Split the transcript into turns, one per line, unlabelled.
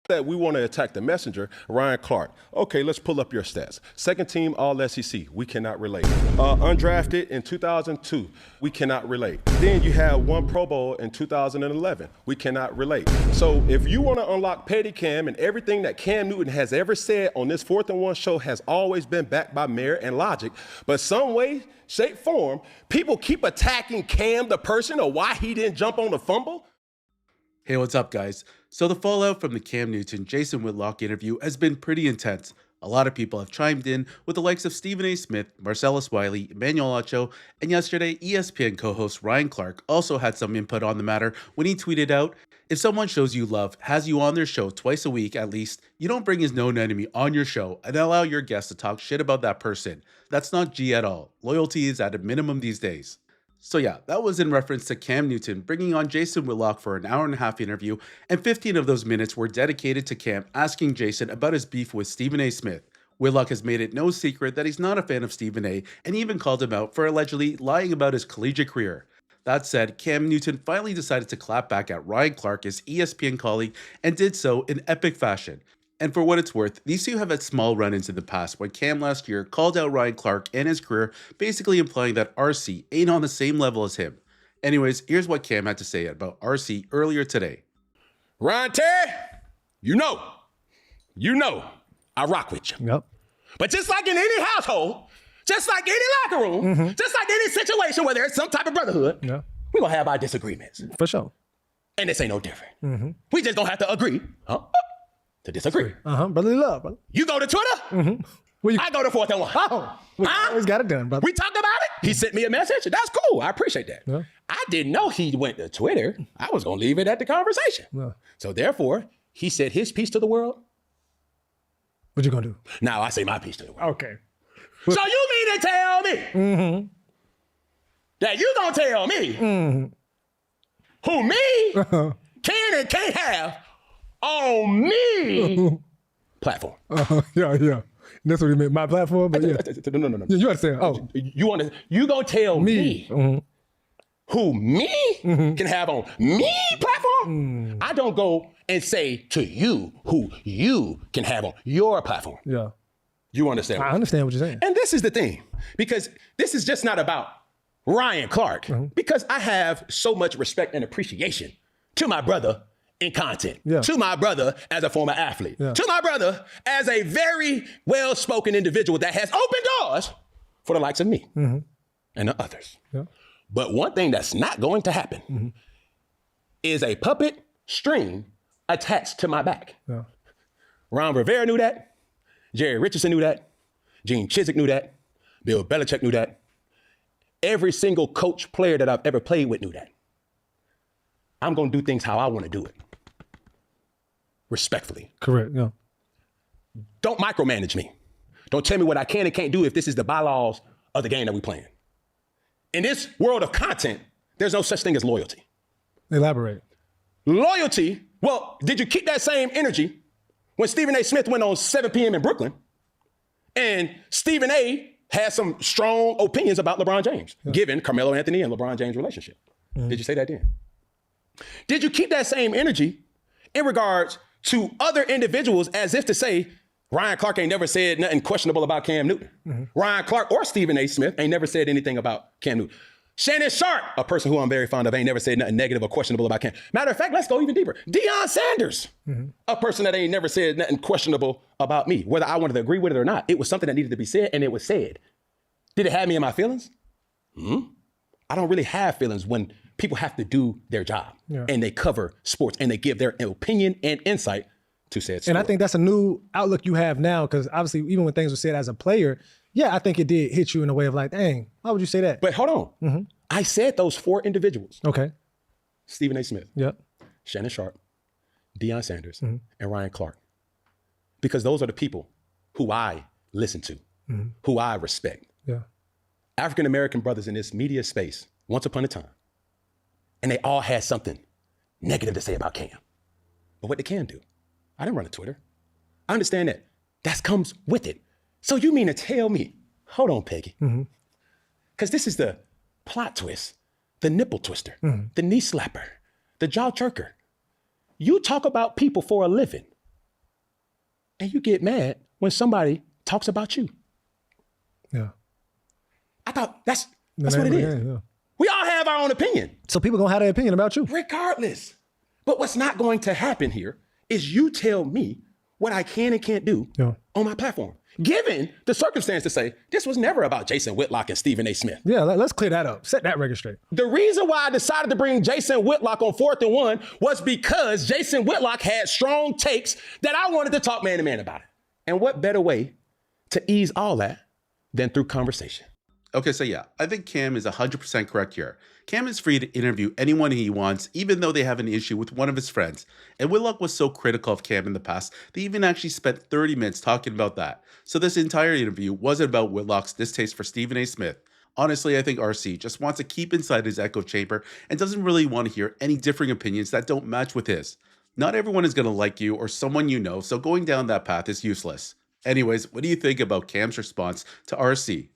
that we want to attack the messenger, Ryan Clark. Okay, let's pull up your stats. Second team All-SEC, we cannot relate. Undrafted in 2002, we cannot relate. Then you have one Pro Bowl in 2011, we cannot relate. So if you want to unlock Petty Cam, and everything that Cam Newton has ever said on this 4th and 1 show has always been backed by merit and logic, but some way, shape, form, people keep attacking Cam, the person, or why he didn't jump on the fumble.
Hey, what's up, guys? So the fallout from the Cam Newton-Jason Whitlock interview has been pretty intense. A lot of people have chimed in, with the likes of Stephen A. Smith, Marcellus Wiley, Emmanuel Acho, and yesterday, ESPN co-host Ryan Clark also had some input on the matter when he tweeted out, "If someone shows you love, has you on their show twice a week at least, you don't bring his known enemy on your show and allow your guests to talk shit about that person. That's not G at all. Loyalty is at a minimum these days." So yeah, that was in reference to Cam Newton bringing on Jason Whitlock for an hour-and-a-half interview, and 15 of those minutes were dedicated to Cam asking Jason about his beef with Stephen A. Smith. Whitlock has made it no secret that he's not a fan of Stephen A. and even called him out for allegedly lying about his collegiate career. That said, Cam Newton finally decided to clap back at Ryan Clark, his ESPN colleague, and did so in epic fashion. And for what it's worth, these two have had small run-ins in the past when Cam last year called out Ryan Clark and his career, basically implying that RC ain't on the same level as him. Anyways, here's what Cam had to say about RC earlier today.
Ryan Terry, you know, I rock with you.
Yep.
But just like in any household, just like any locker room, just like any situation where there's some type of brotherhood,
Yeah.
we're going to have our disagreements.
For sure.
And this ain't no different. We just don't have to agree to disagree.
Brotherly love, brother.
You go to Twitter, I go to 4th and 1.
Oh, we always got it done, brother.
We talked about it. He sent me a message. That's cool. I appreciate that.
Yeah.
I didn't know he went to Twitter. I was going to leave it at the conversation.
Yeah.
So therefore, he said his piece to the world.
What you gonna do?
Now I say my piece to the world.
Okay.
So you mean to tell me that you gonna tell me who me can and can't have on me platform?
Yeah. That's what he meant. My platform, but yeah.
No.
Yeah, you understand? Oh,
You gonna tell me who me can have on me platform? I don't go and say to you who you can have on your platform.
yeah.
You understand?
I understand what you're saying.
And this is the thing, because this is just not about Ryan Clark, because I have so much respect and appreciation to my brother in content, to my brother as a former athlete, to my brother as a very well-spoken individual that has opened doors for the likes of me and the others.
Yeah.
But one thing that's not going to happen is a puppet string attached to my back.
Yeah.
Ron Rivera knew that. Jerry Richardson knew that. Gene Chizik knew that. Bill Belichick knew that. Every single coach player that I've ever played with knew that. I'm going to do things how I want to do it. Respectfully.
Correct. Yeah.
Don't micromanage me. Don't tell me what I can and can't do if this is the bylaws of the game that we're playing. In this world of content, there's no such thing as loyalty.
Elaborate.
Loyalty, well, did you keep that same energy when Stephen A. Smith went on 7 p.m. in Brooklyn and Stephen A. had some strong opinions about LeBron James, given Carmelo Anthony and LeBron James' relationship? Did you say that then? Did you keep that same energy in regards to other individuals as if to say, Ryan Clark ain't never said nothing questionable about Cam Newton. Ryan Clark or Stephen A. Smith ain't never said anything about Cam Newton. Shannon Sharp, a person who I'm very fond of, ain't never said nothing negative or questionable about Cam. Matter of fact, let's go even deeper. Deion Sanders, a person that ain't never said nothing questionable about me. Whether I wanted to agree with it or not, it was something that needed to be said, and it was said. Did it have me in my feelings? I don't really have feelings when people have to do their job and they cover sports and they give their opinion and insight to said sport.
And I think that's a new outlook you have now, because obviously even when things were said as a player, yeah, I think it did hit you in a way of like, dang, why would you say that?
But hold on. I said those 4 individuals.
Okay.
Stephen A. Smith.
Yep.
Shannon Sharp, Deion Sanders, and Ryan Clark. Because those are the people who I listen to, who I respect.
Yeah.
African-American brothers in this media space, once upon a time, and they all had something negative to say about Cam. But what did Cam do? I didn't run a Twitter. I understand that. That comes with it. So you mean to tell me, hold on, Peggy, because this is the plot twist, the nipple twister, the knee slapper, the jaw jerker. You talk about people for a living and you get mad when somebody talks about you.
Yeah.
I thought that's
The
what
name
it
of
is.
the game, yeah.
We all have our own opinion,
So people gonna have their opinion about you.
regardless. But what's not going to happen here is you tell me what I can and can't do
Yeah.
on my platform. Given the circumstance to say, this was never about Jason Whitlock and Stephen A. Smith.
Yeah, let's clear that up. Set that record straight.
The reason why I decided to bring Jason Whitlock on 4th and 1 was because Jason Whitlock had strong takes that I wanted to talk man to man about it. And what better way to ease all that than through conversation?
Okay, so yeah, I think Cam is 100% correct here. Cam is free to interview anyone he wants, even though they have an issue with one of his friends. And Whitlock was so critical of Cam in the past, they even actually spent 30 minutes talking about that. So this entire interview wasn't about Whitlock's distaste for Stephen A. Smith. Honestly, I think RC just wants to keep inside his echo chamber and doesn't really want to hear any differing opinions that don't match with his. Not everyone is going to like you or someone you know, so going down that path is useless. Anyways, what do you think about Cam's response to RC?